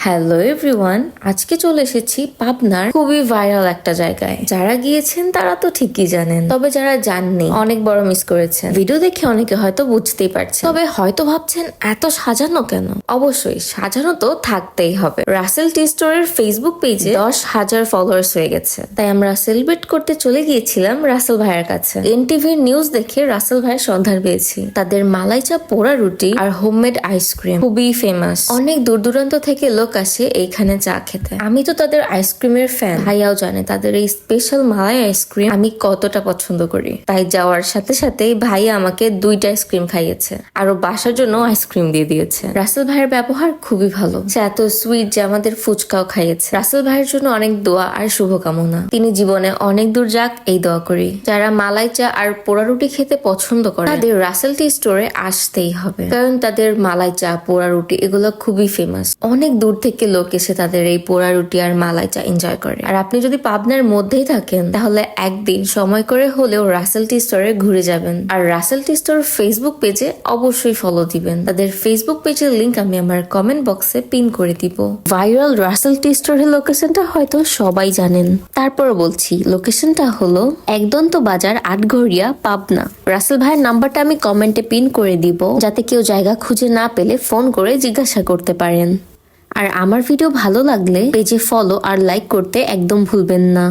Hello everyone, আজকে চলে এসেছি পাবনার খুবই ভাইরাল একটা জায়গায়। যারা গিয়েছেন তারা তো ঠিকই জানেন, তবে যারা যাননি অনেক বড় মিস করেছেন। ভিডিও দেখে অনেকে হয়তো বুঝতেই পারছেন, তবে হয়তো ভাবছেন এত সাজানো কেন। অবশ্যই সাজানো তো থাকতেই হবে। রাসেল টি স্টোরের ফেসবুক পেজে 10,000 ফলোয়ার্স হয়ে গেছে, তাই আমরা সেলিব্রেট করতে চলে গিয়েছিলাম রাসেল ভাইয়ের কাছে। এনটিভির নিউজ দেখে রাসেল ভাইয়ের সন্ধান পেয়েছি। তাদের মালাই চা, পোড়া রুটি আর হোমমেড আইসক্রিম খুবই ফেমাস। অনেক দূর দূরান্ত থেকে লোক আসে এইখানে চা খেতে। আমি তো তাদের আইসক্রিমের ফ্যান। ভাইয়াও জানে তাদের এই স্পেশাল মালাই আইসক্রিম আমি কতটা পছন্দ করি। তাই যাওয়ার সাথে সাথেই ভাইয়া আমাকে 2টা আইসক্রিম খাইয়েছে, আরো বাসার জন্য আইসক্রিম দিয়ে দিয়েছে। রাসেল ভাইয়ের ব্যবহার খুবই ভালো। সে এত সুইট যে আমাদের ফুচকাও খাইয়েছে। রাসেল ভাইয়ের জন্য অনেক দোয়া আর শুভকামনা। তিনি জীবনে অনেক দূর যাক এই দোয়া করি। যারা মালাই চা আর পোড়া রুটি খেতে পছন্দ করে তাদের রাসেল টি স্টোরে আসতেই হবে, কারণ তাদের মালাই চা, পোড়া রুটি এগুলো খুবই ফেমাস। অনেক দূর থেকে লোক এসে তাদের এই পোড়া রুটি আর মালাই চা এনজয় করে। আর আপনি যদি পাবনার মধ্যেই থাকেন তাহলে একদিন সময় করে হলেও রাসেল টি স্টোরে ঘুরে যাবেন। আর রাসেল টি স্টোর ফেসবুক পেজে অবশ্যই ফলো দিবেন। তাদের ফেসবুক পেজের লিংক আমি আমার কমেন্ট বক্সে পিন করে দিব। ভাইরাল রাসেল টি স্টোরের লোকেশনটা হয়তো সবাই জানেন, তারপর বলছি লোকেশনটা হলো একদন্ত বাজার, আটঘরিয়া, পাবনা। রাসেল ভাইয়ের নাম্বারটা আমি কমেন্টে পিন করে দিব, যাতে কেউ জায়গা খুঁজে না পেলে ফোন করে জিজ্ঞাসা করতে পারেন। আর আমার ভিডিও ভালো লাগলে পেজে ফলো আর লাইক করতে একদম ভুলবেন না।